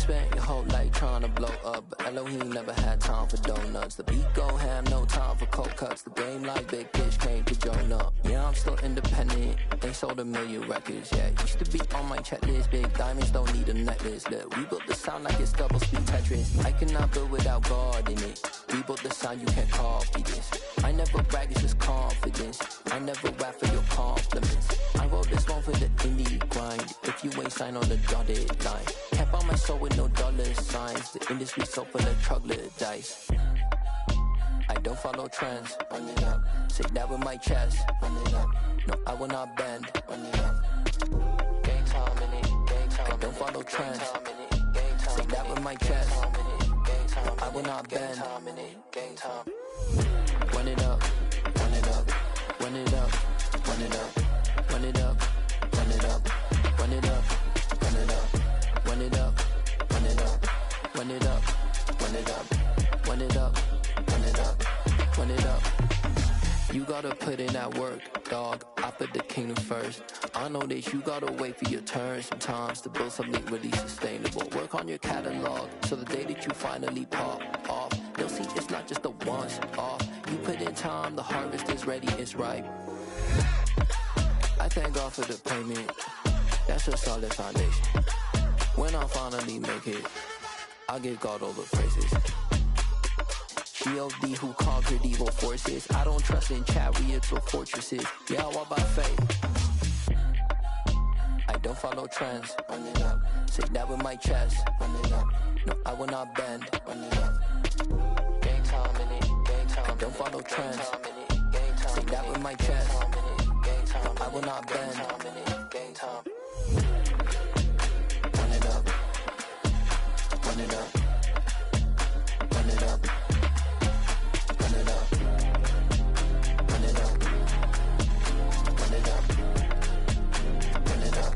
spent your whole life trying to blow up, but Elohim never had time for donuts. The beat go ham, no time for cold cuts. The game like Big Fish came to join up. Yeah, I'm still independent, they sold 1 million records. Yeah, used to be on my checklist. Big diamonds don't need a necklace. Look, we built the sound like it's double speed Tetris. I cannot build without God in it. We built the sound, you can't copy this. I never brag, it's just confidence. I never rap for your compliments. I wrote this one for the indie grind. If you ain't signed on the dotted line, can't buy my soul with no dollar signs. The industry so full of troglodytes. I don't follow trends. Run it up. Say that with my chest. Run it up. No, I will not bend. Run it up. Gang time in it. Gang time. I don't follow trends. Say that with my chest. No, I will not bend. Gang time. Run it up. Run it up. Run it up. Run it up. Run it up. Run it up. Run it up. Run it up. Run it up. Run it up. Run it up. Run it up. Run it up. Run it up. Run it up. You gotta put in that work, dog. I put the kingdom first. I know that you gotta wait for your turn sometimes to build something really sustainable. Work on your catalog, so the day that you finally pop off, they'll see it's not just a once off. You put in time, the harvest is ready, it's ripe. I thank God for the payment. That's a solid foundation. When I finally make it, I give God all the praises. G.O.D. who conquered evil forces. I don't trust in chariots or fortresses. Yeah, I walk by faith. I don't follow trends. Run it up. Say that with my chest. Run it up. No, I will not bend. Run it up. Gang time in it. Gang time. I don't follow trends. Say that with my chest. No, I will not bend. Gang time. Run it up. Run it up. Run it up. Run it up. Run it up. Run it up. Run it up.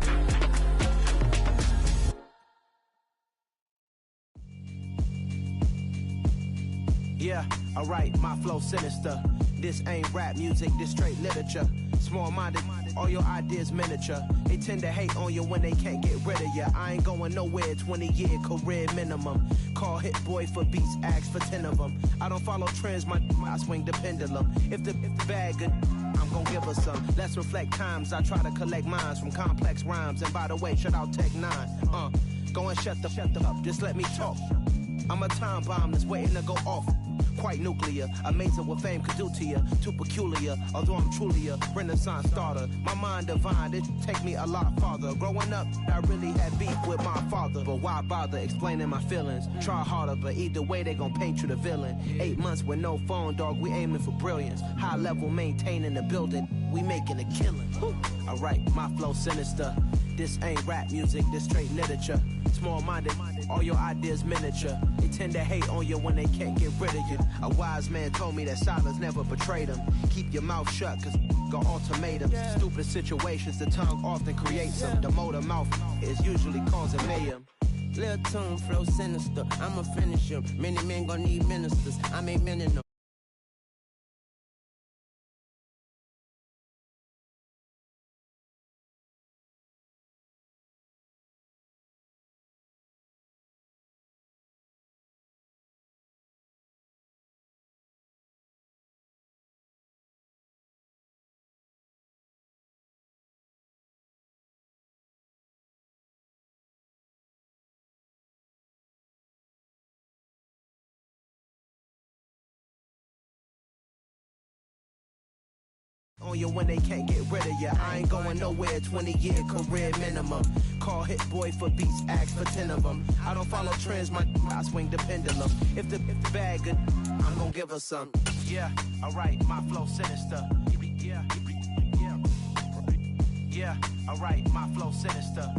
Yeah, alright, my flow sinister. This ain't rap music, this straight literature. Small-minded, all your ideas miniature. They tend to hate on you when they can't get rid of you. I ain't going nowhere, 20-year career minimum. Call Hit Boy for beats, ask for 10 of them. I don't follow trends, I swing the pendulum. If the bag good, I'm gon' give her some. Let's reflect times, I try to collect minds from complex rhymes. And by the way, shout out Tech 9. Go and shut the up, just let me talk. I'm a time bomb that's waiting to go off. Quite nuclear, amazing what fame could do to you. Too peculiar, although I'm truly a renaissance starter. My mind divine, it take me a lot farther. Growing up, I really had beef with my father. But why bother explaining my feelings? Try harder, but either way they gon' paint you the villain. 8 months with no phone, dog, we aiming for brilliance. High level maintaining the building. we making a killing. Alright, my flow sinister. This ain't rap music, this straight literature. Small-minded, all your ideas miniature. They tend to hate on you when they can't get rid of you. A wise man told me that silence never betrayed him. Keep your mouth shut, cause got ultimatums. Stupid situations, the tongue often creates them. The motor mouth is usually causing mayhem. Lil' tune, flow sinister, I'ma finish him. Many men gon' need ministers, I make men in them. On you when they can't get rid of you. I ain't going nowhere, 20-year career minimum. Call Hit Boy for beats, ask for 10 of them. I don't follow trends, I swing the pendulum. If the bag good, I'm gonna give her some. Yeah, alright, my flow sinister. Yeah, alright, my flow sinister.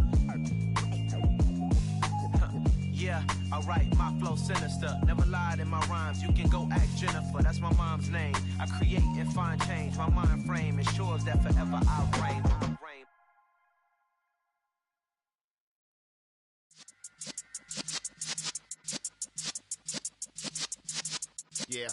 Yeah, alright, my flow sinister. Never lied in my rhymes, you can go ask Jennifer. That's my mom's name. I create and find change. My mind frame ensures that forever I'll reign. Yeah.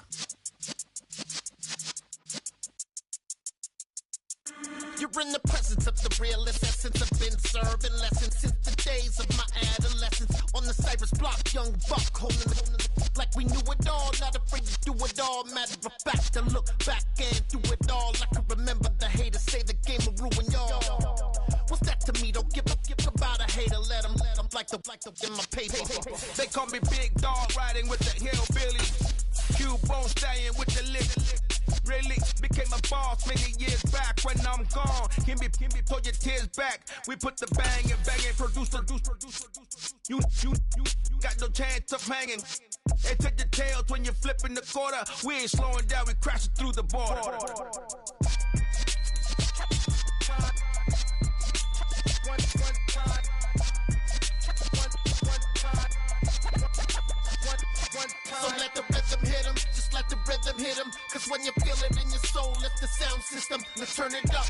You're in the presence of the realest essence. I've been serving lessons since the days of my adolescence. On the Cypress block, young buck holding it like we knew it all. Not afraid to do it all. Matter of fact, to look back and do it all. I can remember the haters say the game will ruin y'all. What's that to me? Don't give about a hater. Let them like the in my paper. They call me Big Dog, riding with the hillbillies. Cubone stallion with the lick. Really became a boss many years back. When I'm gone, can be pull your tears back. We put the bang and produce. You got no chance of hanging. They take the tails when you're flipping the quarter. We ain't slowing down, we crashing through the border. So let the rhythm hit him, just let the rhythm hit him. Cause when you feel it in your soul, lift the sound system. Let's turn it up,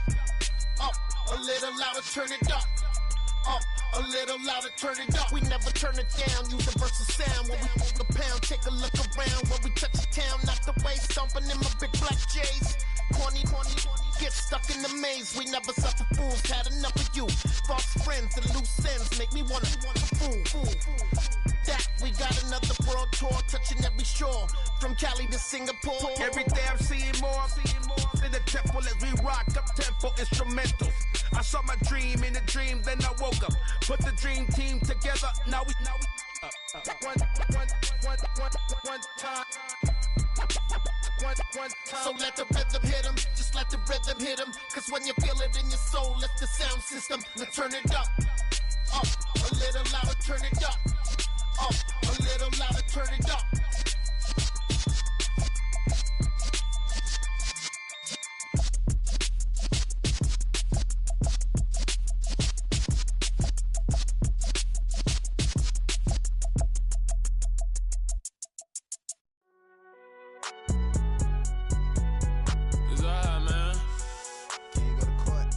a little louder, turn it up. A little louder, turn it up. We never turn it down, universal sound. When we move the pound, take a look around. When we touch the town, not the way, stomping in my big black J's. Corny, get stuck in the maze. We never suffer fools, had enough of you. False friends and loose ends make me wanna fool. That we got another world tour, touching every shore, from Cali to Singapore. Every day I'm seeing more in the temple as we rock up tempo instrumentals. I saw my dream in a dream, then I woke up. Put the dream team together, now we one time. So let the rhythm hit him, just let the rhythm hit him. Cause when you feel it in your soul, lift the sound system. Let's turn it up, a little louder, turn it up. A little louder, turn it up. It's alright, man. Can you go to court?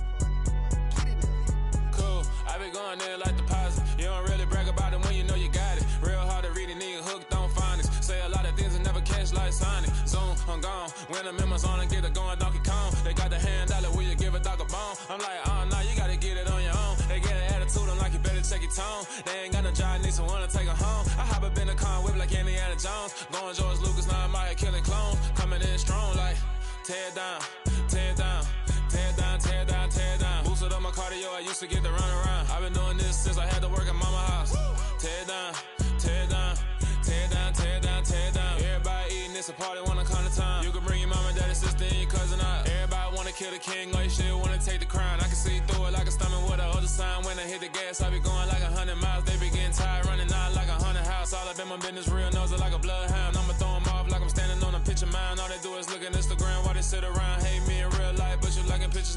Cool, I be going there like deposit. You don't really brag about it when you know you got it. Real hard to read a nigga hooked on phonics. Say a lot of things and never catch like Sonic. Zoom, I'm gone. When I'm in my zone and get it going Donkey Kong. They got the hand dollar, will you give a dog a bone? I'm like, oh no, you gotta get it on your own. They get an attitude, I'm like, you better check your tone. They ain't got no job, need someone to take her home. I hop up in a car, whip like Indiana Jones. Going George Lucas, now I'm out here killing clones. Coming in strong like, tear down, tear down. Tear down, tear down, tear down. Boosted up my cardio, I used to get to run around. I've been doing this since I had to work at mama house. Tear down, tear down, tear down, tear down, tear down. Everybody eating, it's a party, wanna come to time. You can bring your mama, daddy, sister, and your cousin out. Everybody wanna kill the king, or you still wanna take the crown. I can see through it like a stomach with a other sign. When I hit the gas, I be going like 100 miles. They be getting tired, running out like 100 house. All up in my business, real nose like a bloodhound. I'ma throw them off like I'm standing on a picture mound. All they do is look at Instagram while they sit around. Hate me in real life, but you liking pictures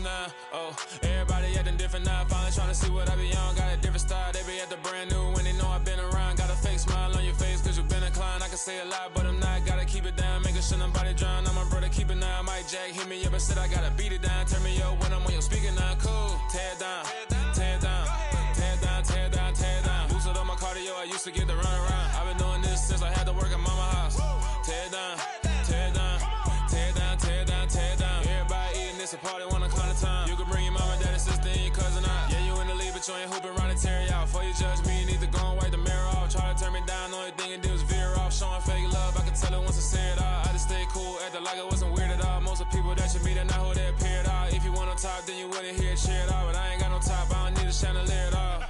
Oh, everybody acting different now. Finally trying to see what I be on. Got a different style. They be at the brand new when they know I've been around. Got a fake smile on your face cause you been inclined. I can say a lot, but I'm not. Gotta keep it down. Making sure nobody drown. I'm my brother, keep it now. Mike Jack hit me up and said I gotta beat it down. Turn me up when I'm on your speaker now. Cool. Tear it down. Tear it down. Tear it down. Tear it down. Tear it down. Boosted on my cardio. I used to get the run around. I've been doing this since I had to work at mama house. Tear it down. Tear it down. Tear it down. Tear it down. Tear it down. Everybody eating this a party one o'clock of time. You can bring your mama, daddy, sister, and your cousin out. Yeah, you in the lead, but you ain't hooping around and tear out. Before you judge me, you need to go and wipe the mirror off. Try to turn me down, the only thing it did was veer off. Showing fake love, I can tell it once I say it all. I just stay cool, acting like it wasn't weird at all. Most of the people that you meet are not who they appear at all. If you want on top, then you wouldn't hear it cheer at all. But I ain't got no top, I don't need a chandelier at all.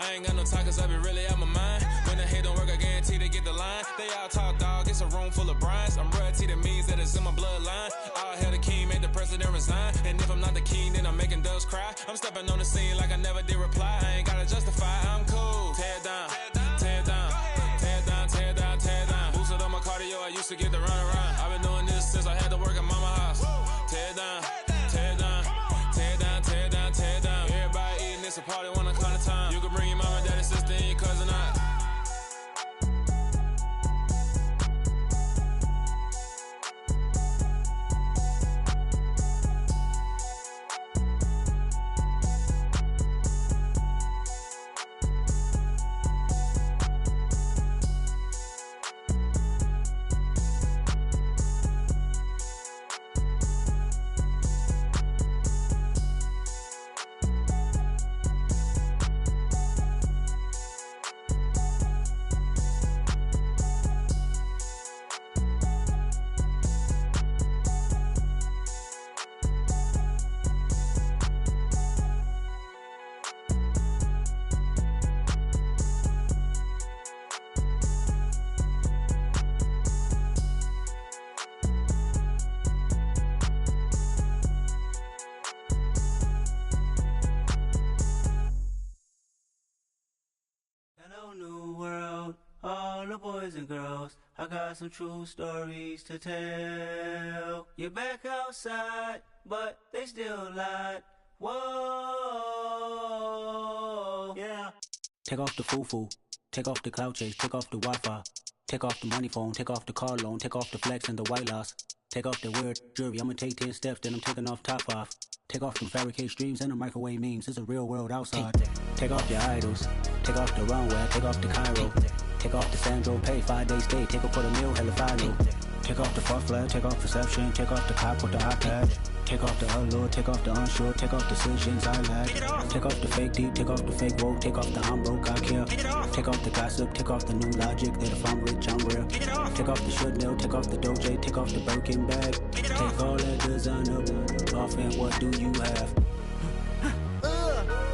I ain't got no talk cause I be really out my mind. When the hate don't work, I guarantee they get the line. They all talk dog, it's a room full of brines. I'm royalty, that means that it's in my bloodline. All hell the king, made the president resign. And if I'm not the king, then I'm making doves cry. I'm stepping on the scene like I never did reply. I ain't gotta justify, I'm cool. Tear it down, tear it down, tear it down, tear it down, tear it down. Boosted on my cardio, I used to get the run around. I've been doing this since I had to work at mama house. Tear it down, tear it down, tear it down, tear it down, tear it down. Everybody eating this a party one o'clock of time. You can bring your mama, daddy, sister, and your cousin out. Hello, new world, all the boys and girls. I got some true stories to tell. You're back outside, but they still lied. Whoa, yeah. Take off the foo-foo, take off the cloud chase, take off the Wi-Fi, take off the money phone, take off the car loan, take off the flex and the white loss, take off the weird jewelry. I'ma take 10 steps, then I'm taking off top 5. Take off them fabricated streams and the microwave memes. It's a real world outside. Take off your idols, take off the runway, take off the Cairo, take off the Sandro Pay, 5-day stay, take a $250,000, hella final. Take off the far flag, take off perception, take off the cop with the iPad. Take off the allure, take off the unsure, take off decisions I lack. Take off the fake deep, take off the fake woke, take off the I'm broke, I care. Take off the gossip, take off the new logic that if I'm rich, I'm real. Take off the should know, take off the Doja, take off the Birkin bag. Take all that designer off and what do you have?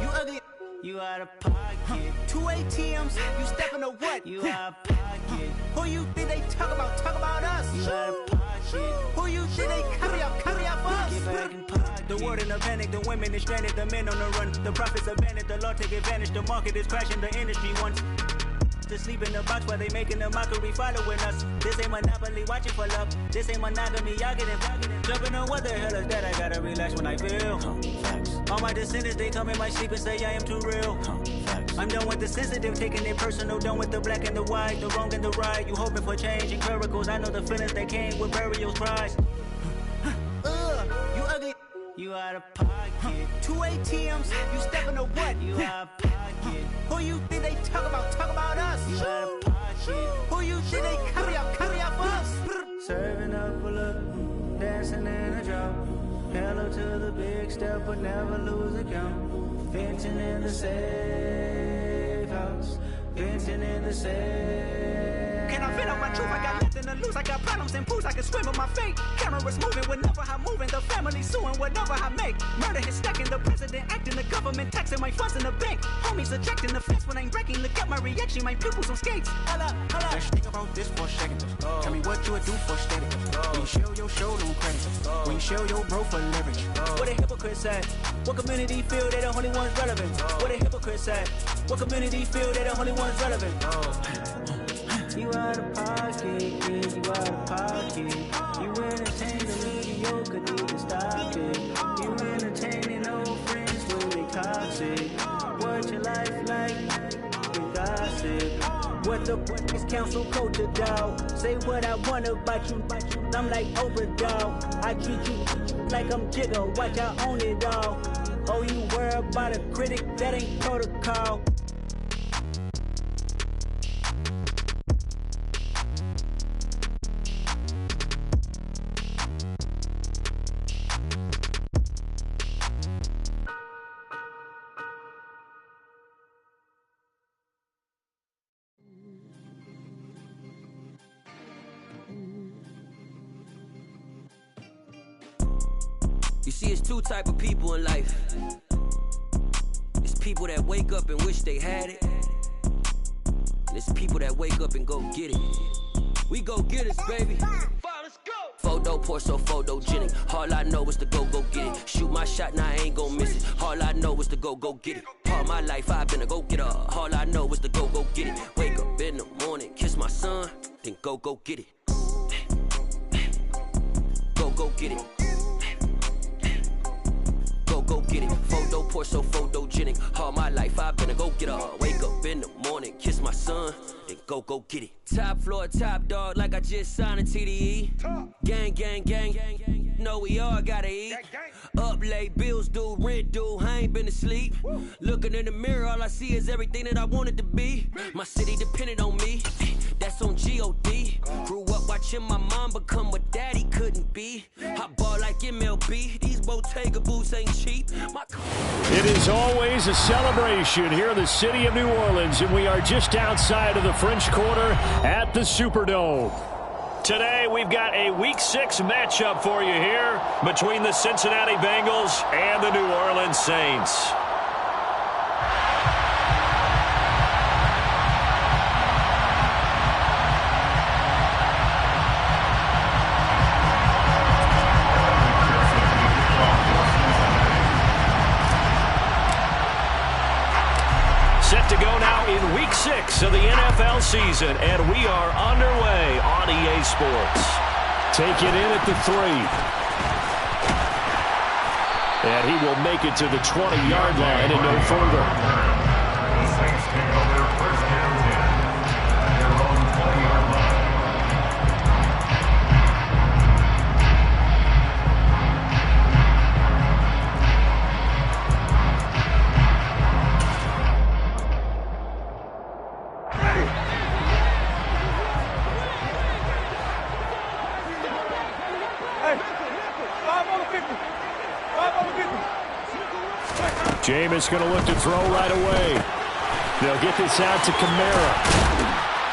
You ugly. You out of pocket. 2 ATMs, you stepping to what? You out of pocket. Who you think they talk about? Talk about us. You out of pocket. Who you think they carry up for us? Get back in pocket. The world in a panic, the women is stranded, the men on the run. The profits abandoned, the law take advantage. The market is crashing, the industry wants to sleep in the box while they making a mockery following us. This ain't Monopoly, watching for love. This ain't monogamy, y'all getting jumping on what the hell is that? I gotta relax when I feel. All my descendants, they come in my sleep and say I am too real. I'm done with the sensitive, taking it personal. Done with the black and the white, the wrong and the right. You hoping for change and miracles. I know the feelings that came with burials, cries. You ugly. You out of pocket. 2 ATMs, you stepping to what? You out of pocket. Who you think they talk about? Talk about us. You out of pocket. Who you think they carry up for us? Serving up a look, dancing in a drop. Hello to the big step, but never lose a count. Venting in the safe house. Venting in the safe. Can I vent out my truth? I got nothing to lose. I got problems and booze. I can swim with my fate. Cameras moving whenever I'm moving. The family suing whatever I make. Murder is stacking. The president acting. The government taxing my funds in the bank. Homies ejecting the fence when I'm breaking. Look at my reaction. My pupils on skates. Holla, holla. Let's think about this for a second. Tell me what you would do for steady. When you show your show, no credit. When you show your bro for leverage. What a hypocrite said. What community feel they the only ones relevant? What a hypocrite said. What community feel they the only ones relevant? You out of pocket, yeah, you out of pocket. You entertain the mediocre, need to stop it. You entertaining toxic. What your life like? We gossip. What the fuck is council culture, dog? Say what I want about you. I'm like Oprah, dog. I treat you like I'm Jigga. Watch I own it all. Oh, you worry about a critic? That ain't protocol. You see, it's two type of people in life. It's people that wake up and wish they had it. And it's people that wake up and go get it. We go get it, baby. Let's go. Photo pour so photogenic. All I know is to go get it. Shoot my shot, now I ain't gon' miss it. All I know is to go get it. All my life I've been a go-getter. All I know is to go get it. Wake up in the morning, kiss my son, then go get it. Go get it. Go get it. Photo pour so photogenic. All my life I've been a go-getter. Wake up in the morning, kiss my son, then go get it. Top floor, top dog, like I just signed a TDE. Gang. Know we all gotta eat. Up late, bills due, rent due, I ain't been asleep. Looking in the mirror, all I see is everything that I wanted to be. My city depended on me, that's on G.O.D. Grew up watching my mom become what daddy couldn't be. I ball like MLB, these Bottega boots ain't cheap. It is always a celebration here in the city of New Orleans, and we are just outside of the French Quarter at the Superdome. Today, we've got a Week 6 matchup for you here between the Cincinnati Bengals and the New Orleans Saints. Set to go now in Week 6 of the NFL season, and we are underway on EA Sports. Take it in at the 3. And he will make it to the 20-yard line and no further. The Saints take over first down at their own 20-yard line. Jameis going to look to throw right away. They'll get this out to Kamara.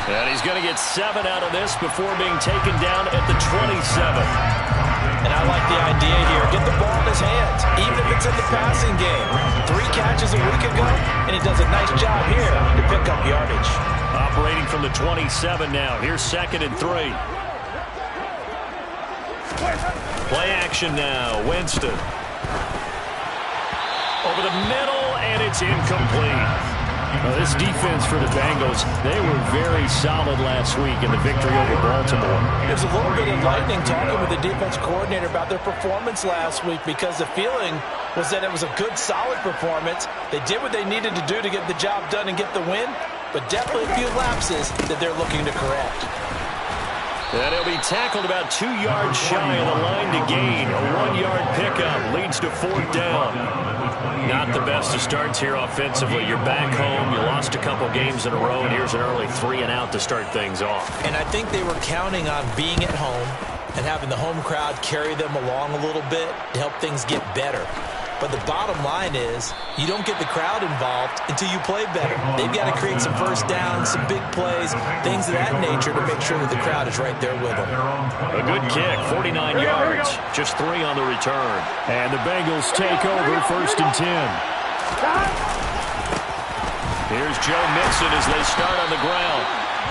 And he's going to get 7 out of this before being taken down at the 27. And I like the idea here. Get the ball in his hands, even if it's in the passing game. 3 catches a week ago, and he does a nice job here to pick up yardage. Operating from the 27 now. Here's 2nd and 3. Play action now. Winston. Over the middle, and it's incomplete. Well, this defense for the Bengals, they were very solid last week in the victory over Baltimore. It was a little bit enlightening talking with the defense coordinator about their performance last week, because the feeling was that it was a good, solid performance. They did what they needed to do to get the job done and get the win, but definitely a few lapses that they're looking to correct. And he'll be tackled about 2 yards shy of the line to gain. A 1-yard pickup leads to 4th down. Not the best of starts here offensively. You're back home. You lost a couple games in a row, and here's an early 3-and-out to start things off. And I think they were counting on being at home and having the home crowd carry them along a little bit to help things get better. But the bottom line is you don't get the crowd involved until you play better. They've got to create some first downs, some big plays, things of that nature to make sure that the crowd is right there with them. A good kick, 49 yards, just 3 on the return. And the Bengals take over 1st and 10. Here's Joe Mixon as they start on the ground.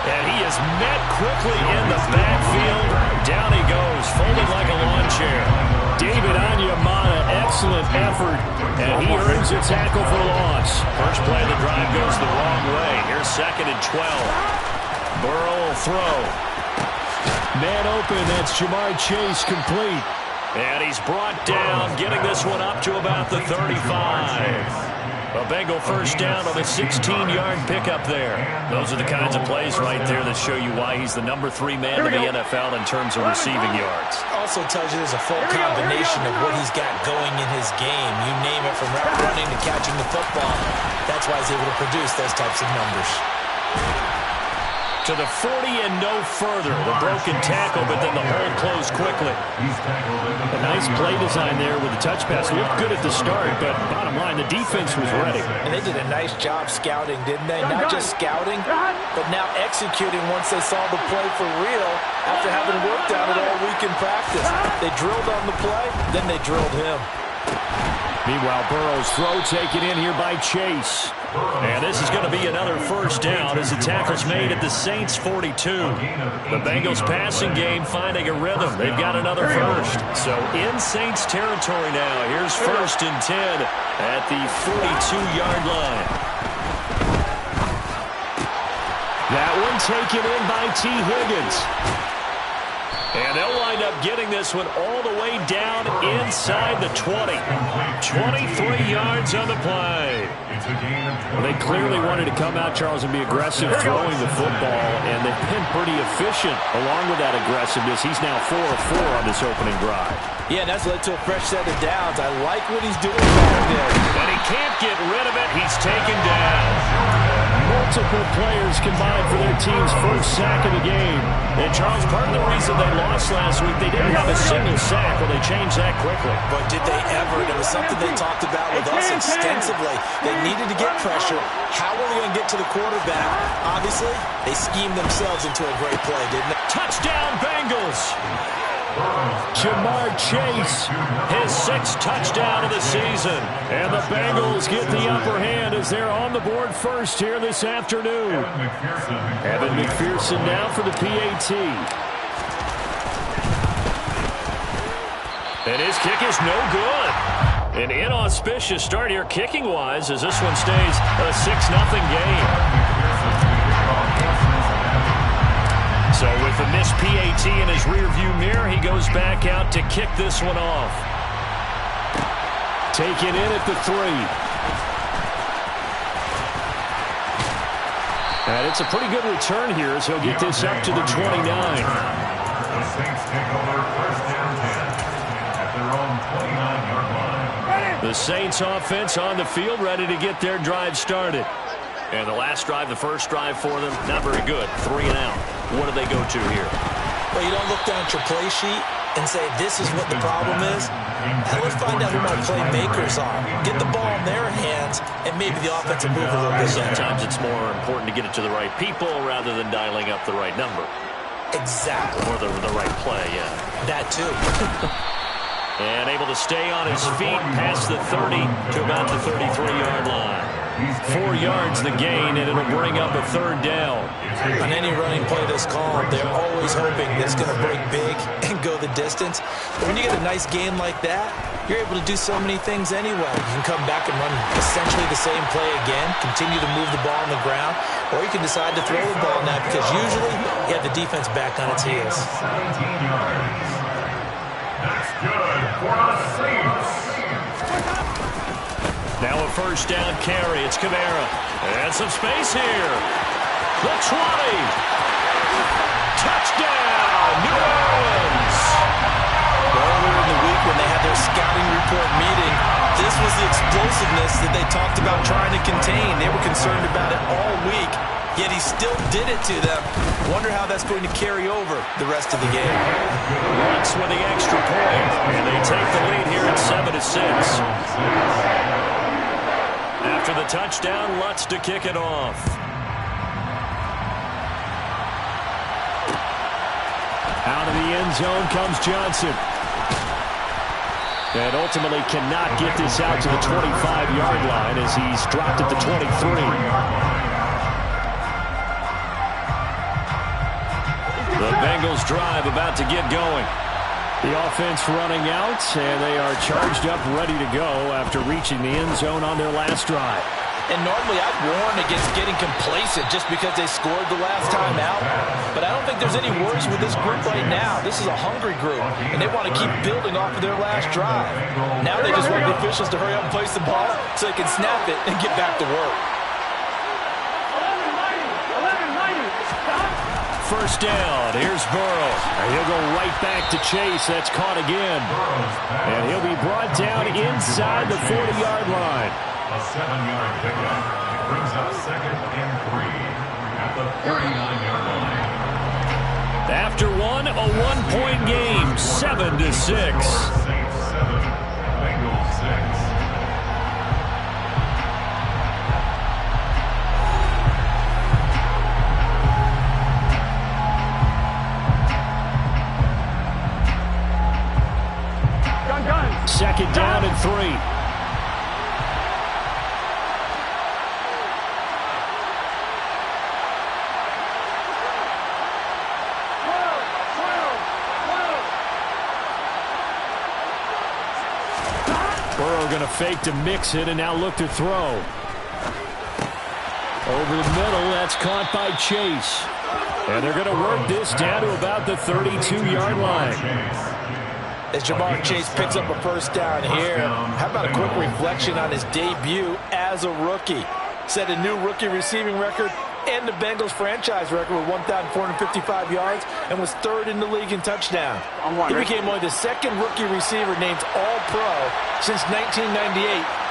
And he is met quickly in the backfield. Down he goes, folded like a lawn chair. David Onyemata, excellent effort, and he earns a tackle for loss. First play of the drive goes the wrong way. Here's 2nd and 12. Burrow will throw. Man open, that's Jamar Chase, complete. And he's brought down, getting this one up to about the 35. Bengal first down on a 16-yard pickup there. Those are the kinds of plays right there that show you why he's the number 3 man in the NFL in terms of receiving yards. Also tells you there's a full combination of what he's got going in his game. You name it, from route running to catching the football. That's why he's able to produce those types of numbers. To the 40 and no further. The broken tackle, but then the hole closed quickly. A nice play design there with the touch pass. Looked good at the start, but bottom line, the defense was ready. And they did a nice job scouting, didn't they? Not just scouting, but now executing once they saw the play for real after having worked on it all week in practice. They drilled on the play, then they drilled him. Meanwhile, Burrow's throw taken in here by Chase. And this is going to be another first down as the tackle's made at the Saints' 42. The Bengals passing game finding a rhythm. They've got another first. So in Saints territory now. Here's 1st and 10 at the 42-yard line. That one taken in by T. Higgins. And they'll wind up getting this one all the way down inside the 20. 23 yards on the play. Well, they clearly wanted to come out, Charles, and be aggressive throwing the football, and they've been pretty efficient along with that aggressiveness. He's now 4 of 4 on this opening drive. Yeah, that's led to a fresh set of downs. I like what he's doing back there. And he can't get rid of it. He's taken down. Multiple players combined for their team's first sack of the game. And, Charles, part of the reason they lost last week, they didn't have a single sack. Well, they changed that quickly. But did they ever? It was something they talked about with us extensively. They needed to get pressure. How were they going to get to the quarterback? Obviously, they schemed themselves into a great play, didn't they? Touchdown, Bengals! Jamar Chase, his 6th touchdown of the season. And the Bengals get the upper hand as they're on the board first here this afternoon. Evan McPherson now for the PAT. And his kick is no good. An inauspicious start here kicking-wise as this one stays a 6-0 game. So with the missed PAT in his rearview mirror, he goes back out to kick this one off. Taken in at the 3. And it's a pretty good return here as he'll get this up to the 29. The Saints take over 1st and 10 at their own 29-yard line. The Saints offense on the field, ready to get their drive started. And the last drive, the first drive for them, not very good. 3 and out. What do they go to here? Well, you don't look down at your play sheet and say, this is what the problem is. Now let's find out who my playmakers are. Get the ball in their hands, and maybe the offense will move a little bit better. Sometimes it's more important to get it to the right people rather than dialing up the right number. Exactly. Or the right play, yeah. That too. And able to stay on his feet past the 30 to about the 33-yard line. 4 yards the gain, and it'll bring up a 3rd down. On any running play that's called, they're always hoping that it's going to break big and go the distance. But when you get a nice game like that, you're able to do so many things anyway. You can come back and run essentially the same play again, continue to move the ball on the ground, or you can decide to throw the ball now because usually you have the defense back on its heels. 17 yards. That's good for the Saints. Now a first down carry. It's Kamara. And some space here. The 20. Touchdown, New Orleans. Earlier in the week when they had their scouting report meeting, this was the explosiveness that they talked about trying to contain. They were concerned about it all week, yet he still did it to them. Wonder how that's going to carry over the rest of the game. Lutz with the extra point, and they take the lead here at 7-6. After the touchdown, Lutz to kick it off. Out of the end zone comes Johnson. And ultimately cannot get this out to the 25-yard line as he's dropped at the 23. The Bengals drive about to get going. The offense running out, and they are charged up, ready to go after reaching the end zone on their last drive. And normally I'd warn against getting complacent just because they scored the last time out. But I don't think there's any worries with this group right now. This is a hungry group, and they want to keep building off of their last drive. Now they just want the officials to hurry up and place the ball so they can snap it and get back to work. First down, here's Burrow. And he'll go right back to Chase. That's caught again. And he'll be brought down inside the 40-yard line. A 7-yard pickup. It brings up 2nd and 3 at the 39-yard line. After one, a one-point game, 7-6. Saints 7, Bengals 6. Second down and 3. Burrow going to fake to mix it and now look to throw. Over the middle, that's caught by Chase. And they're going to work this down to about the 32-yard line. As Jamar Chase picks up a first down here, how about a quick reflection on his debut as a rookie? Set a new rookie receiving record and the Bengals franchise record with 1,455 yards and was 3rd in the league in touchdown. He became only the 2nd rookie receiver named All-Pro since 1998,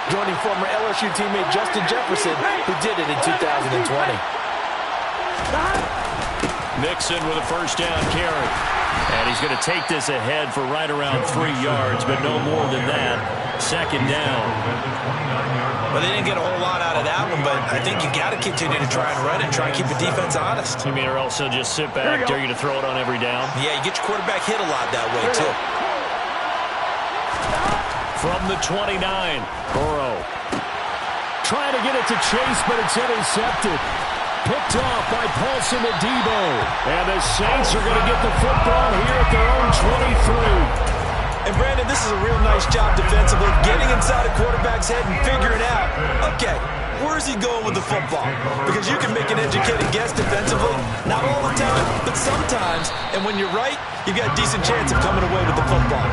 joining former LSU teammate Justin Jefferson, who did it in 2020. Mixon with a first down carry. And he's going to take this ahead for right around 3 yards, but no more than that. Second down. Well, they didn't get a whole lot out of that one, but I think you got to continue to try and run it and try and keep the defense honest. You mean, or else he'll just sit back, dare you to throw it on every down? Yeah, you get your quarterback hit a lot that way, too. From the 29, Burrow. Trying to get it to Chase, but it's intercepted. Picked off by Paulson Adebo. And the Saints are going to get the football here at their own 23. And, Brandon, this is a real nice job defensively, getting inside a quarterback's head and figuring out, okay, where's he going with the football? Because you can make an educated guess defensively, not all the time, but sometimes. And when you're right, you've got a decent chance of coming away with the football.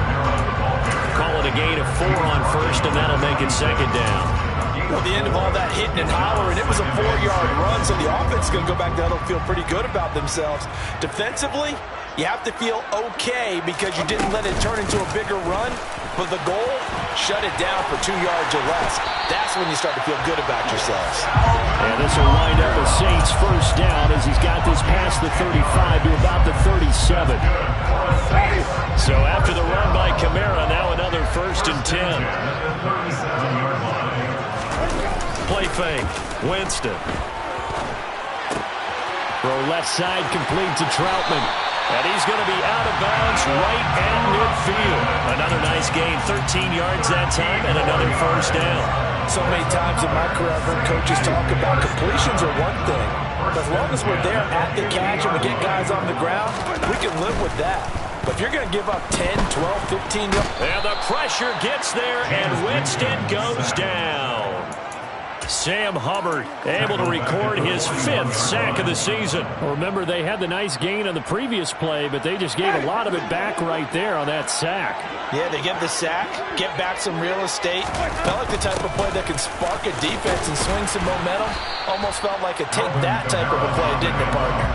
Call it a gain of 4 on first, and that'll make it second down. Well, the end of all that hitting and hollering, it was a 4-yard run, so the offense is going to go back down and feel pretty good about themselves. Defensively, you have to feel okay because you didn't let it turn into a bigger run, but the goal, shut it down for 2 yards or less. That's when you start to feel good about yourselves. And this will wind up a Saints first down as he's got this past the 35 to about the 37. So after the run by Kamara, now another 1st and 10. Play fake. Winston. Throw left side complete to Troutman. And he's going to be out of bounds right at midfield. Another nice gain. 13 yards that time and another first down. So many times in my career, I've heard coaches talk about completions are one thing. But as long as we're there at the catch and we get guys on the ground, we can live with that. But if you're going to give up 10, 12, 15 yards. And the pressure gets there, and Winston goes down. Sam Hubbard able to record his 5th sack of the season. Remember, they had the nice gain on the previous play, but they just gave a lot of it back right there on that sack. Yeah, they get the sack, get back some real estate. Felt like the type of play that can spark a defense and swing some momentum. Almost felt like a take that type of a play, didn't it, partner?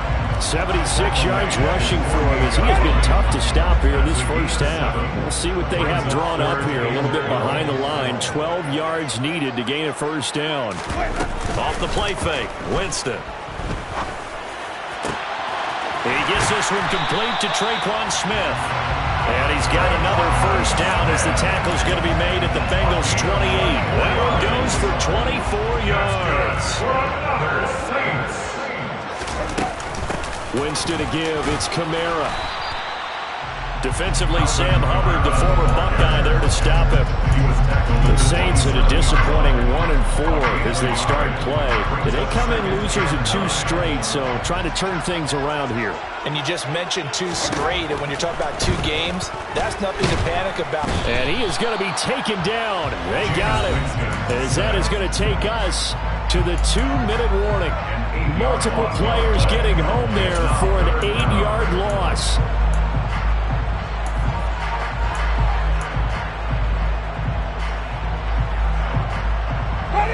76 yards rushing for him as he has been tough to stop here in this first half. We'll see what they have drawn up here a little bit behind the line. 12 yards needed to gain a first down. Off the play fake, Winston. He gets this one complete to Traquan Smith. And he's got another first down as the tackle's going to be made at the Bengals 28. That one goes for 24 yards. Winston to give. It's Kamara. Defensively, Sam Hubbard, the former Buckeye, there to stop him. The Saints in a disappointing 1-4 as they start play. They come in losers in 2 straight, so trying to turn things around here. And you just mentioned 2 straight, and when you're talking about 2 games, that's nothing to panic about. And he is going to be taken down. They got him. As that is going to take us to the 2-minute warning. Multiple players getting home there for an 8-yard loss.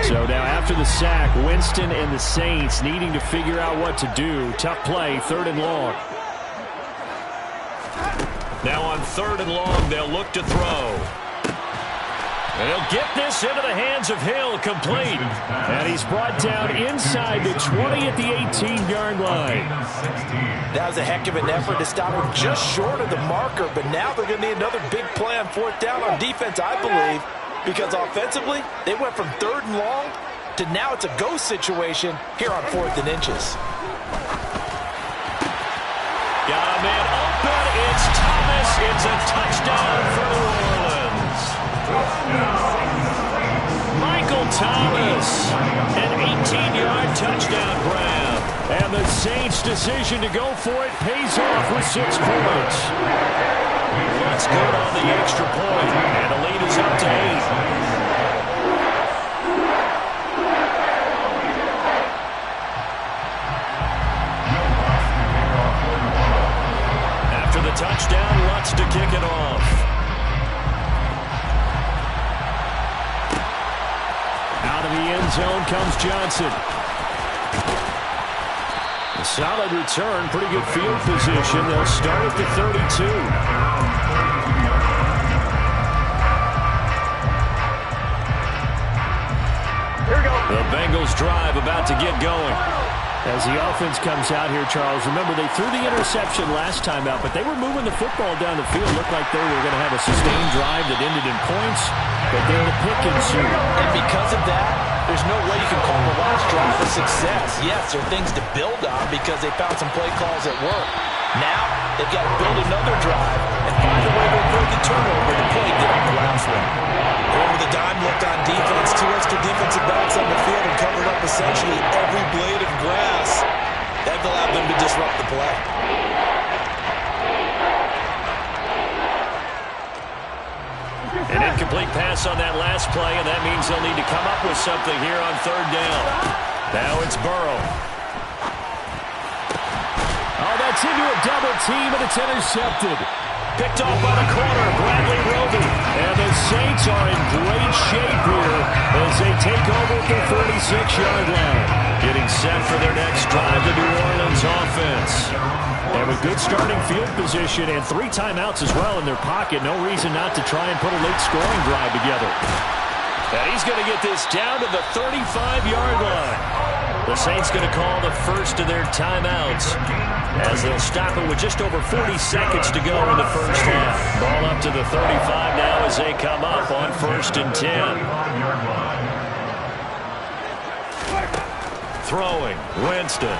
So now after the sack, Winston and the Saints needing to figure out what to do. Tough play, 3rd and long. Now on 3rd and long, they'll look to throw. And he'll get this into the hands of Hill, complete. And he's brought down inside the 20 at the 18-yard line. That was a heck of an effort to stop him just short of the marker, but now they're going to need another big play on 4th down on defense, I believe, because offensively, they went from 3rd and long to now it's a go situation here on 4th and inches. Got a man open. It's Thomas. It's a touchdown for New Orleans. Michael Thomas, an 18-yard touchdown grab. And the Saints' decision to go for it pays off with 6 points. That's good on the extra point, and the lead is up to 8. After the touchdown, Lutz to kick it off. Out of the end zone comes Johnson. A solid return, pretty good field position. They'll start at the 32. Here we go. The Bengals drive about to get going. As the offense comes out here, Charles, remember they threw the interception last time out, but they were moving the football down the field. Looked like they were going to have a sustained drive that ended in points, but they're the pick and shoot. And because of that, there's no way you can call the last drive a success. Yes, there are things to build on because they found some play calls at work. Now, they've got to build another drive and find a way to avoid the turnover the play did on the last one. Over the dime look on defense, 2 extra defensive backs on the field and covered up essentially every blade of grass. That allowed them to disrupt the play. An incomplete pass on that last play, and that means they'll need to come up with something here on 3rd down. Now it's Burrow. Oh, that's into a double team, and it's intercepted. Picked off by the corner, Bradley Roby. And the Saints are in great shape here as they take over at the 36-yard line. Getting set for their next drive, the New Orleans offense. And with good starting field position and 3 timeouts as well in their pocket, no reason not to try and put a late scoring drive together. And he's going to get this down to the 35-yard line. The Saints going to call the first of their timeouts as they'll stop it with just over 40 seconds to go in the first half. Ball up to the 35 now as they come up on 1st and 10. Throwing, Winston.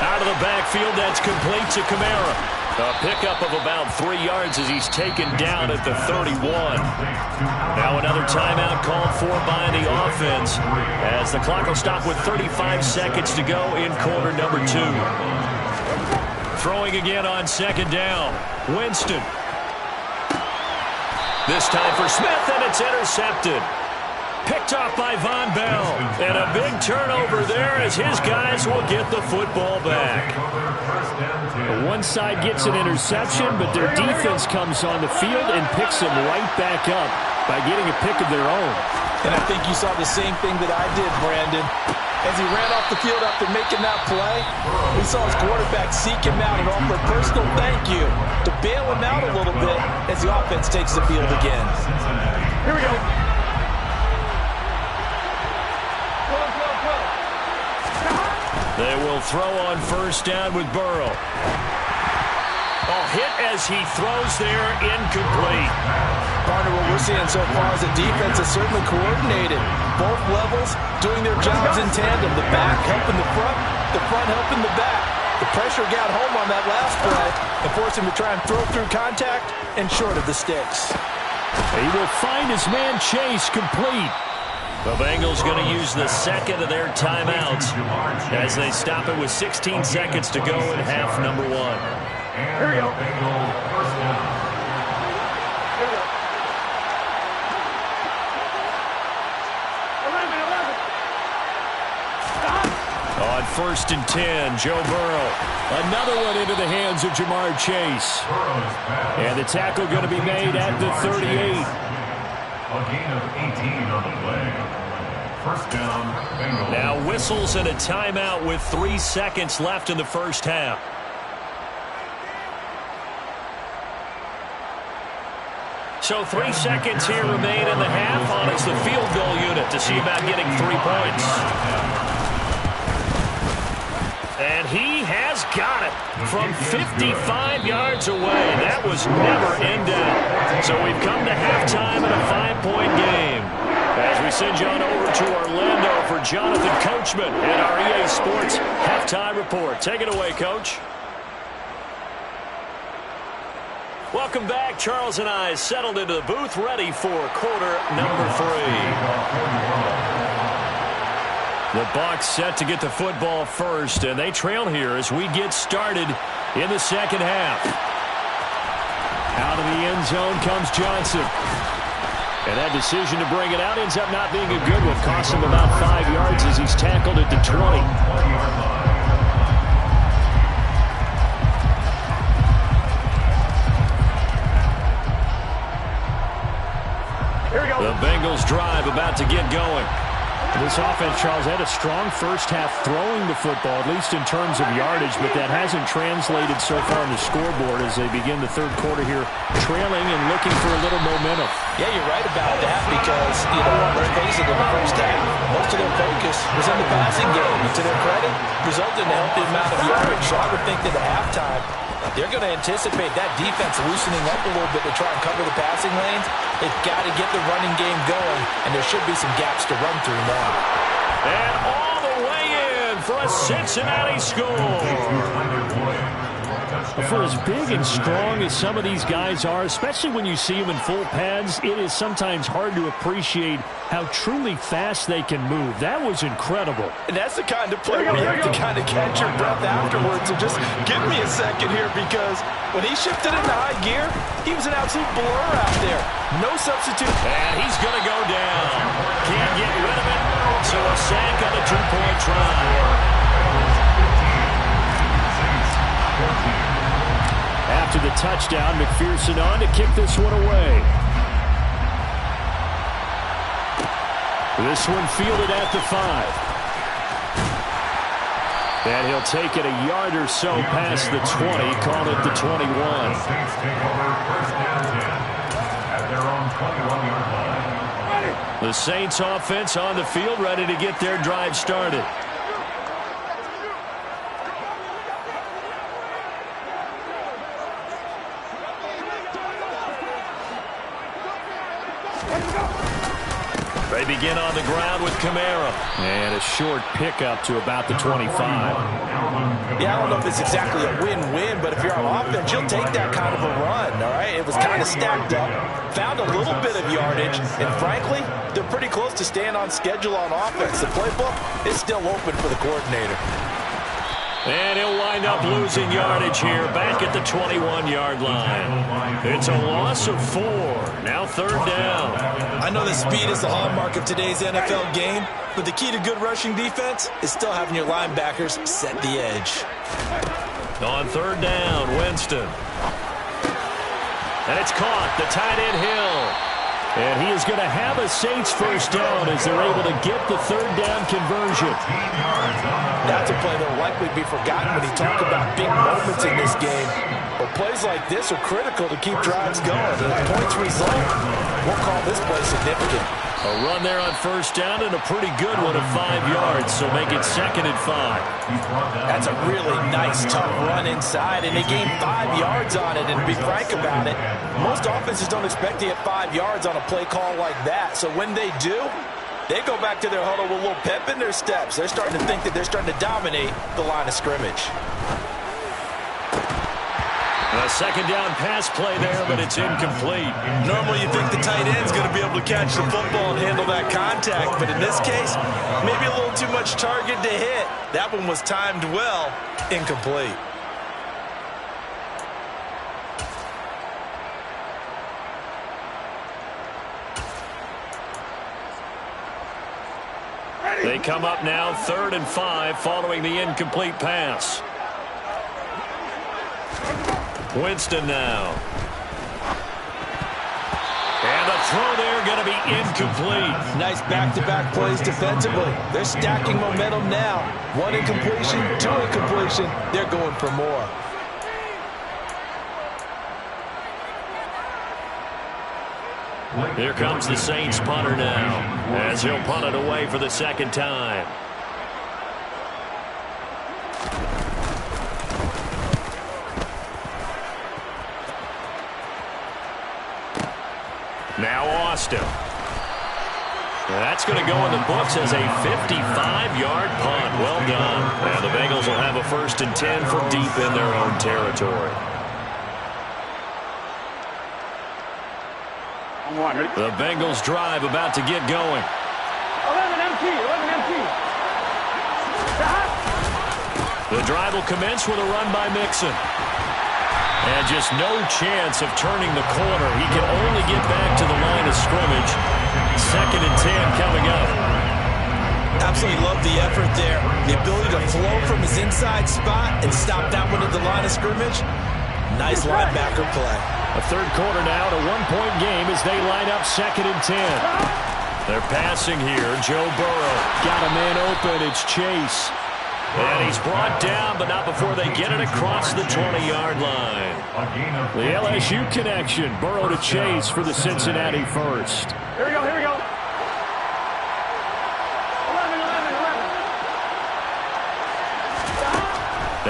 Out of the backfield, that's complete to Kamara. A pickup of about 3 yards as he's taken down at the 31. Now another timeout called for by the offense as the clock will stop with 35 seconds to go in quarter number 2. Throwing again on 2nd down. Winston. This time for Smith, and it's intercepted. Picked off by Von Bell. And a big turnover there as his guys will get the football back. One side gets an interception, but their defense comes on the field and picks them right back up by getting a pick of their own. And I think you saw the same thing that I did, Brandon. As he ran off the field after making that play, we saw his quarterback seek him out and offer a personal thank you to bail him out a little bit as the offense takes the field again. Here we go. They will throw on 1st down with Burrow. Oh, hit as he throws there, incomplete. Partner, what we're seeing so far is the defense is certainly coordinated. Both levels doing their jobs in tandem. The back helping the front helping the back. The pressure got home on that last play and forced him to try and throw through contact and short of the sticks. He will find his man Chase complete. The Bengals going to use the second of their timeouts as they stop it with 16 seconds to go in half number 1. Here we go. on 1st and 10. Joe Burrow. Another one into the hands of Jamar Chase. And the tackle going to be made at the 38. A gain of 18 on the play. First down, Bengals. Now whistles and a timeout with 3 seconds left in the first half. So 3 seconds here remain in the half on it's the field goal unit to see about getting 3 points. And he has got it from 55 yards away. That was never in doubt. So we've come to halftime in a 5-point game. As we send you on over to Orlando for Jonathan Coachman and our EA Sports Halftime Report. Take it away, Coach. Welcome back. Charles and I settled into the booth, ready for quarter number 3. The Bucs set to get the football first, and they trail here as we get started in the second half. Out of the end zone comes Johnson. And that decision to bring it out ends up not being a good one. Costs him about 5 yards as he's tackled at the 20. The Bengals drive about to get going. This offense, Charles, had a strong first half throwing the football, at least in terms of yardage, but that hasn't translated so far on the scoreboard as they begin the third quarter here, trailing and looking for a little momentum. Yeah, you're right about that because, let's face it, in the first half, most of their focus was in the passing game. And to their credit, resulted in a healthy amount of yardage. So I would think that at halftime, they're going to anticipate that defense loosening up a little bit to try and cover the passing lanes. They've got to get the running game going, and there should be some gaps to run through now. And all the way in for a Cincinnati score. For as big and strong as some of these guys are, especially when you see them in full pads, it is sometimes hard to appreciate how truly fast they can move. That was incredible. And that's the kind of play where you have to kind of catch your breath afterwards. So just give me a second here, because when he shifted into high gear, he was an absolute blur out there. No substitute. And he's going to go down. Can't get rid of it. So a sack on a 2-point try. After the touchdown, McPherson on to kick this one away. This one fielded at the 5. And he'll take it a yard or so past the 20, call it the 21. Saints take over first down 10 at their own 21-yard line. The Saints offense on the field, ready to get their drive started. They begin on the ground with Kamara. And a short pickup to about the 25. Yeah, I don't know if it's exactly a win-win, but if you're on offense, you'll take that kind of a run, all right? It was kind of stacked up, found a little bit of yardage, and frankly, they're pretty close to staying on schedule on offense. The playbook is still open for the coordinator. And he'll wind up losing yardage here, back at the 21-yard line. It's a loss of 4. Now third down. I know that speed is the hallmark of today's NFL game, but the key to good rushing defense is still having your linebackers set the edge. On third down, Winston. And it's caught, the tight end Hill. And he is going to have a Saints first down as they're able to get the third down conversion. That's a play that will likely be forgotten when you talk about big moments in this game. But plays like this are critical to keep drives going. The points result, we'll call this play significant. A run there on first down and a pretty good one of 5 yards, so make it 2nd and 5. That's a really nice, tough run inside, and they gained 5 yards on it. And to be frank about it, most offenses don't expect to get 5 yards on a play call like that. So when they do, they go back to their huddle with a little pep in their steps. They're starting to think that they're starting to dominate the line of scrimmage. A second down pass play there, but it's incomplete. Normally you think the tight end's going to be able to catch the football and handle that contact, but in this case, maybe a little too much target to hit. That one was timed well, incomplete. They come up now 3rd and 5 following the incomplete pass. Winston now. And the throw there going to be incomplete. Nice back-to-back plays defensively. They're stacking momentum now. 1 incompletion, 2 incompletion. They're going for more. Here comes the Saints punter now, as he'll punt it away for the 2nd time. Now Austin. That's going to go in the books as a 55-yard punt. Well done. And the Bengals will have a 1st and 10 from deep in their own territory. The Bengals drive about to get going. 11 empty. The drive will commence with a run by Mixon. And just no chance of turning the corner. He can only get back to the line of scrimmage. 2nd and 10 coming up. Absolutely love the effort there. The ability to flow from his inside spot and stop that one at the line of scrimmage. Nice linebacker play. A 3rd quarter now, to 1-point game as they line up 2nd and 10. They're passing here. Joe Burrow got a man open. It's Chase. And he's brought down, but not before they get it across the 20-yard line. The LSU connection. Burrow to Chase for the Cincinnati first. Here we go. 11.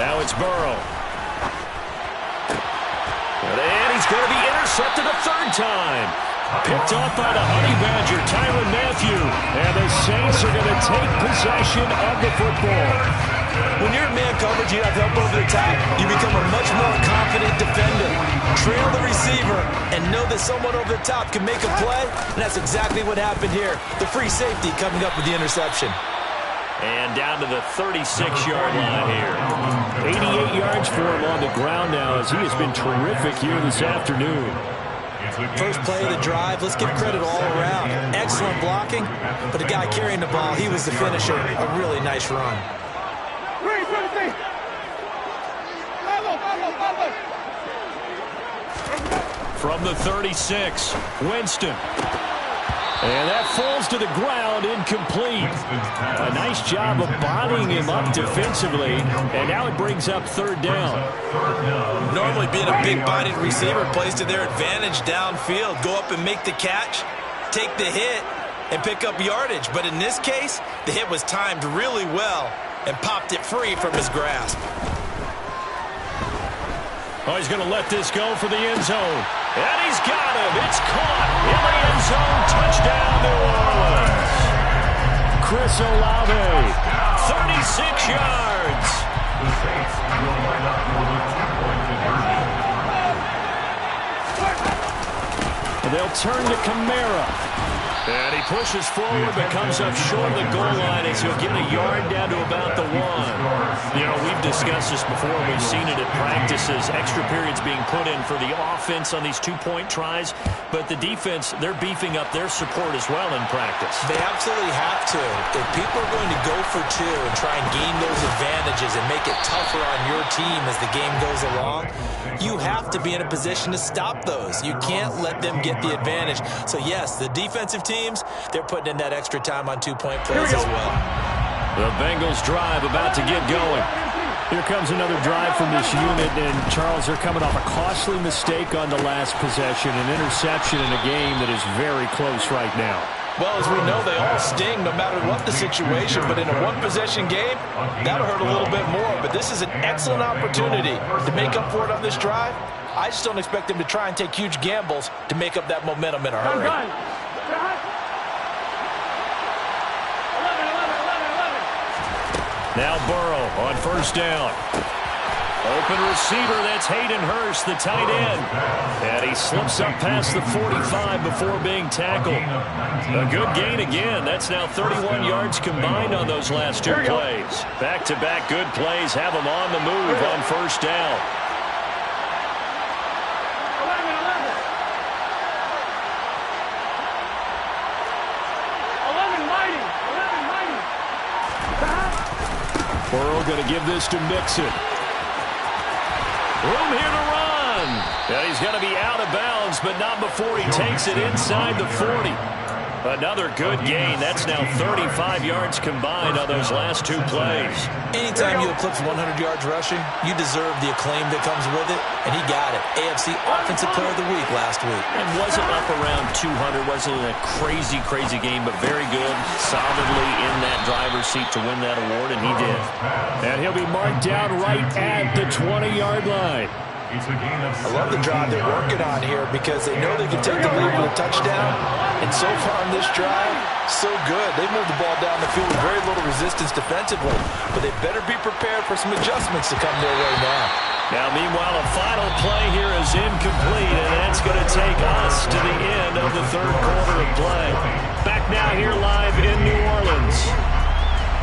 Now it's Burrow. And he's going to be intercepted a 3rd time. Picked off by the Honey Badger, Tyrann Mathieu. And the Saints are going to take possession of the football. When you're in man coverage, you have help over the top. You become a much more confident defender. Trail the receiver and know that someone over the top can make a play. And that's exactly what happened here. The free safety coming up with the interception. And down to the 36-yard line here. 88 yards for him on the ground now as he has been terrific here this afternoon. First play of the drive, let's give credit all around. Excellent blocking, but the guy carrying the ball, he was the finisher. A really nice run. From the 36, Winston. And that falls to the ground, incomplete. A nice job of bodying him up defensively, and now it brings up 3rd down. Normally being a big-bodied receiver plays to their advantage downfield. Go up and make the catch, take the hit, and pick up yardage. But in this case, the hit was timed really well and popped it free from his grasp. Oh, he's going to let this go for the end zone. And he's got him. It's caught in the end zone. Touchdown, New Orleans. Chris Olave, 36 yards. The Saints will line up for the 2-point conversion. They'll turn to Kamara. And he pushes forward, but comes up short of the goal line as he'll get a yard down to about the 1. You know, we've discussed this before. We've seen it at practices. Extra periods being put in for the offense on these 2-point tries. But the defense, they're beefing up their support as well in practice. They absolutely have to. If people are going to go for 2 and try and gain those advantages and make it tougher on your team as the game goes along, you have to be in a position to stop those. You can't let them get the advantage. So, yes, the defensive teams, they're putting in that extra time on 2-point plays as well. The Bengals drive about to get going. Here comes another drive from this unit, and Charles, they're coming off a costly mistake on the last possession, an interception in a game that is very close right now. Well, as we know, they all sting no matter what the situation, but in a one-possession game, that'll hurt a little bit more. But this is an excellent opportunity to make up for it on this drive. I just don't expect them to try and take huge gambles to make up that momentum in a hurry. Now Burrow on 1st down. Open receiver, that's Hayden Hurst, the tight end. And he slips up past the 45 before being tackled. A good gain again. That's now 31 yards combined on those last 2 plays. Back-to-back good plays have him on the move on 1st down. Burrow going to give this to Mixon. Room here to run. And he's going to be out of bounds, but not before he takes it inside the 40. Another good gain. That's now 35 yards combined on those last two plays. Anytime you eclipse 100 yards rushing, you deserve the acclaim that comes with it, and he got it. AFC Offensive Player of the Week last week. And wasn't up around 200, wasn't a crazy, crazy game, but very good, solidly in that driver's seat to win that award, and he did. And he'll be marked down right at the 20-yard line. I love the drive they're working on here because they know they can take the lead with a touchdown. And so far on this drive, so good. They moved the ball down the field with very little resistance defensively. But they better be prepared for some adjustments to come their way now. Now, meanwhile, a final play here is incomplete, and that's going to take us to the end of the third quarter of play. Back now here live in New Orleans.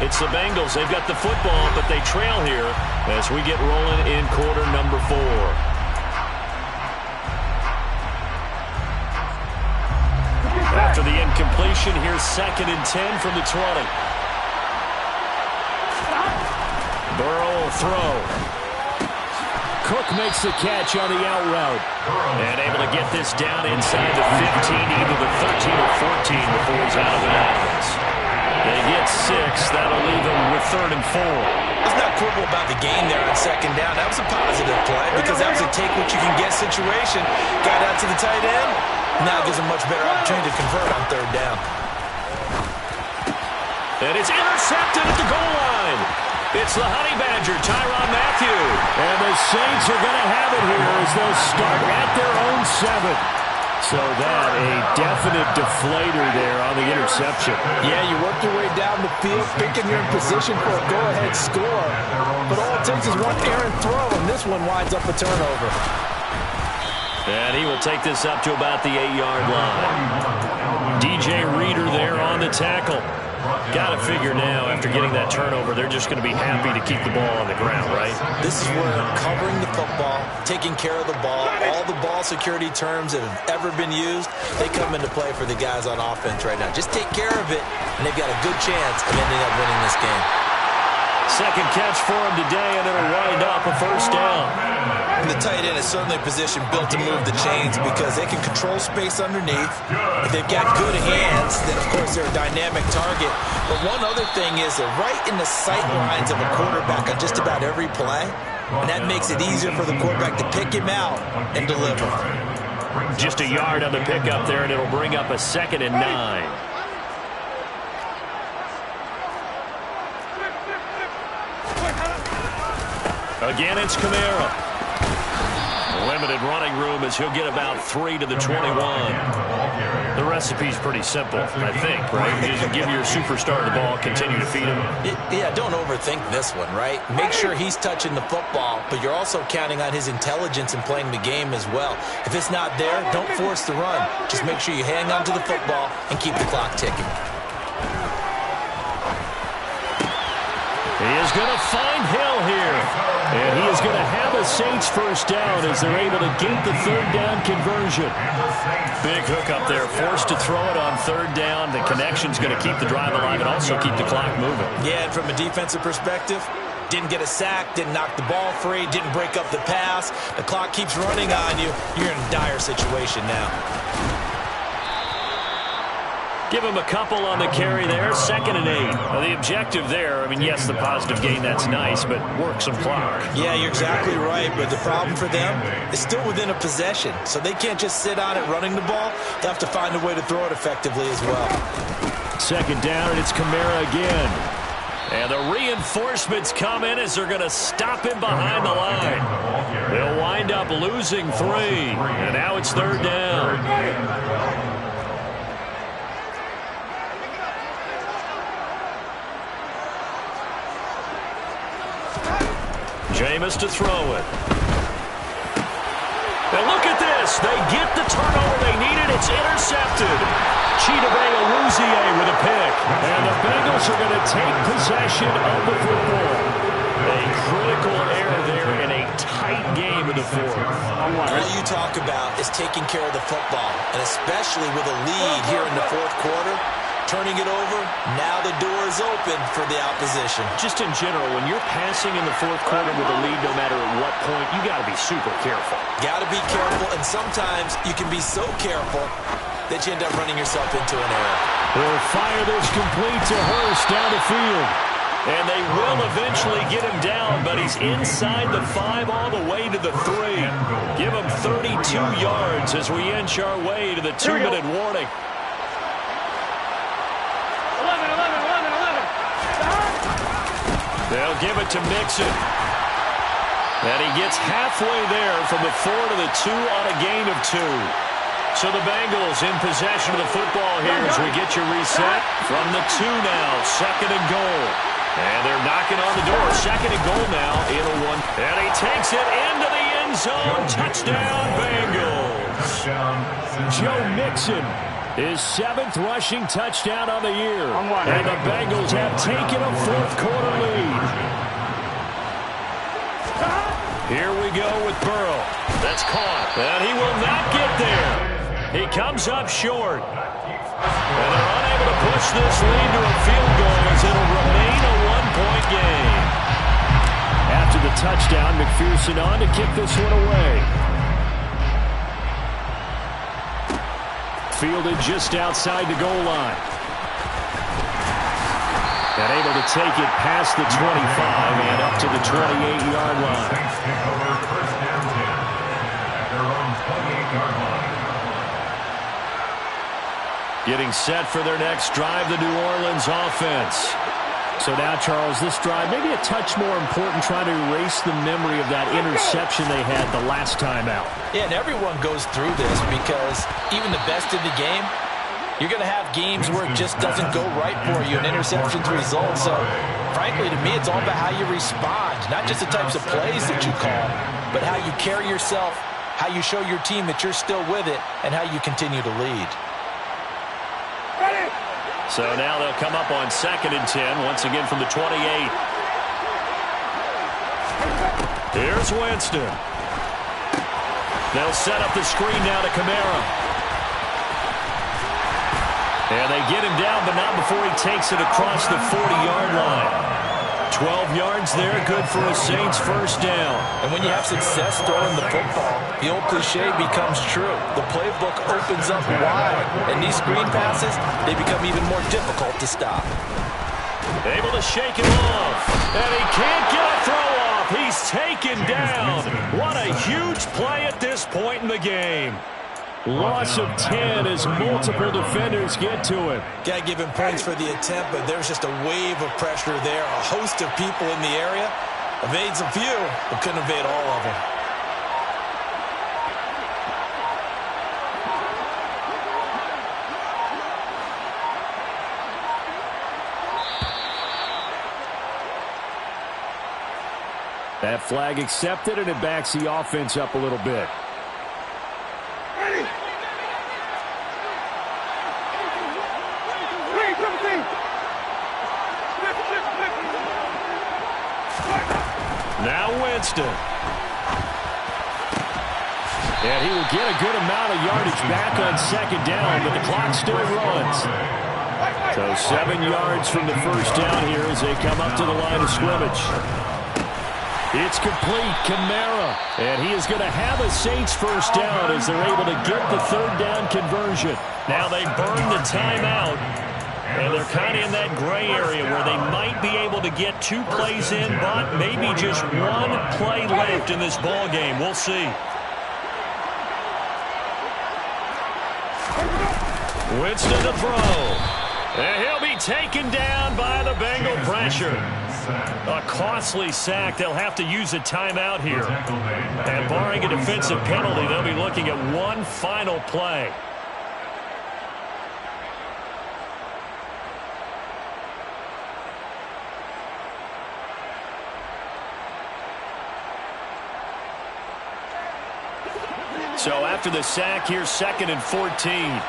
It's the Bengals. They've got the football, but they trail here as we get rolling in quarter number 4. After the incompletion, here's 2nd and 10 from the 20. Burrow will throw. Cook makes the catch on the out route. And able to get this down inside the 15, either the 13 or 14 before he's out of bounds. They get 6. That'll leave them with 3rd and 4. Let's not quibble about the gain there on 2nd down. That was a positive play because that was a take-what-you-can-get situation. Got out to the tight end. Now it gives them much better opportunity to convert on 3rd down. And it's intercepted at the goal line. It's the Honey Badger, Tyrann Mathieu. And the Saints are going to have it here as they'll start at their own 7. So that a definite deflator there on the interception. Yeah, you work your way down the field, thinking you're in position for a go-ahead score. But all it takes is one errant throw, and this one winds up a turnover. And he will take this up to about the 8-yard line. DJ Reader there on the tackle. Got to figure now, after getting that turnover, they're just going to be happy to keep the ball on the ground, right? This is where covering the football, taking care of the ball, all the ball security terms that have ever been used, they come into play for the guys on offense right now. Just take care of it, and they've got a good chance of ending up winning this game. Second catch for him today, and it'll wind up a 1st down. And the tight end is certainly a position built to move the chains because they can control space underneath. If they've got good hands, then, of course, they're a dynamic target. But one other thing is they're right in the sight lines of a quarterback on just about every play. And that makes it easier for the quarterback to pick him out and deliver. Just a yard on the pickup there, and it'll bring up a 2nd and 9. Again, it's Kamara. Limited running room as he'll get about 3 to the 21. The recipe's pretty simple, I think, right? You just give your superstar the ball, continue to feed him. Yeah, don't overthink this one, right? Make sure he's touching the football, but you're also counting on his intelligence in playing the game as well. If it's not there, don't force the run. Just make sure you hang on to the football and keep the clock ticking. He is going to find Hill here. And he is going to have a Saints 1st down as they're able to get the 3rd down conversion. Big hook up there, forced to throw it on 3rd down. The connection's going to keep the drive alive and also keep the clock moving. Yeah, and from a defensive perspective, didn't get a sack, didn't knock the ball free, didn't break up the pass. The clock keeps running on you. You're in a dire situation now. Give him a couple on the carry there. 2nd and 8. Well, the objective there, I mean, yes, the positive gain, that's nice, but work some clock. Yeah, you're exactly right, but the problem for them is still within a possession, so they can't just sit on it running the ball. They have to find a way to throw it effectively as well. 2nd down, and it's Kamara again. And the reinforcements come in as they're going to stop him behind the line. They'll wind up losing 3, and now it's 3rd down. Jameis to throw it. And look at this. They get the turnover they needed. It's intercepted. Chidobe Awuzie with a pick. And the Bengals are going to take possession of the football. A critical error there in a tight game in the 4th. All you talk about is taking care of the football, and especially with a lead here in the 4th quarter, turning it over. Now the door is open for the opposition. Just in general, when you're passing in the fourth quarter with a lead, no matter at what point, you got to be super careful. Got to be careful, and sometimes you can be so careful that you end up running yourself into an error. They'll fire this complete to Hurst down the field. And they will eventually get him down, but he's inside the 5 all the way to the 3. Give him 32 yards as we inch our way to the 2-minute warning. 11. They'll give it to Mixon. And he gets halfway there from the 4 to the 2 on a gain of 2. So the Bengals in possession of the football here as we get you reset. From the 2 now, 2nd and goal. And they're knocking on the door. 2nd and goal now in a 1. And he takes it into the end zone. Touchdown, Bengals. Joe Mixon, his 7th rushing touchdown on the year. And the Bengals have taken a fourth quarter lead. Here we go with Burrow. That's caught. And he will not get there. He comes up short. And they're unable to push this lead to a field goal as it'll remain a 1-point game. After the touchdown, McPherson on to kick this one away. Fielded just outside the goal line. And able to take it past the 25 and up to the 28-yard line. First down 10 at their own 28-yard line. Getting set for their next drive, the New Orleans offense. So now, Charles, this drive maybe a touch more important, trying to erase the memory of that interception they had the last time out. Yeah, and everyone goes through this because even the best in the game, you're going to have games where it just doesn't go right for you, and interceptions result. So, frankly, to me, it's all about how you respond, not just the types of plays that you call, but how you carry yourself, how you show your team that you're still with it, and how you continue to lead. So now they'll come up on 2nd and 10, once again from the 28. Here's Winston. They'll set up the screen now to Kamara. And they get him down, but not before he takes it across the 40-yard line. 12 yards there, good for a Saints first down. And when you have success throwing the football, the old cliche becomes true. The playbook opens up wide, and these screen passes, they become even more difficult to stop. Able to shake him off, and he can't get a throw off. He's taken down. What a huge play at this point in the game. Loss of 10 as multiple defenders get to him. Got to give him points for the attempt, but there's just a wave of pressure there. A host of people in the area. Evades a few, but couldn't evade all of them. That flag accepted, and it backs the offense up a little bit. Now Winston. And he will get a good amount of yardage back on 2nd down, but the clock still runs. So 7 yards from the first down here as they come up to the line of scrimmage. It's complete. Kamara. And he is going to have a Saints first down as they're able to get the 3rd down conversion. Now they burn the timeout. And they're kind of in that gray area where they might be able to get 2 plays in, but maybe just 1 play left in this ball game. We'll see. Winston to throw. And he'll be taken down by the Bengal pressure. A costly sack. They'll have to use a timeout here. And barring a defensive penalty, they'll be looking at 1 final play. So after the sack, here's 2nd and 14.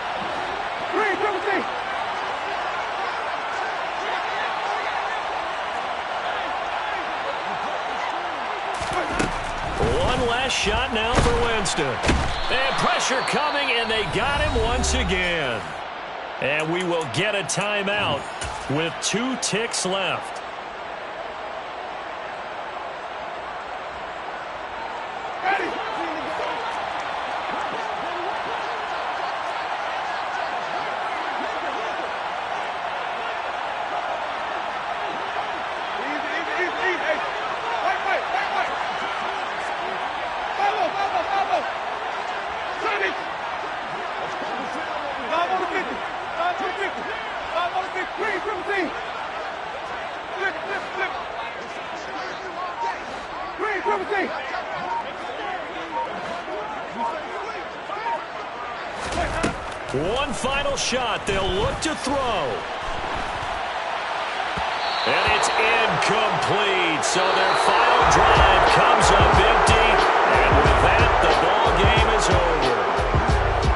One last shot now for Winston. And pressure coming, and they got him once again. And we will get a timeout with 2 ticks left. One final shot. They'll look to throw. And it's incomplete. So their final drive comes up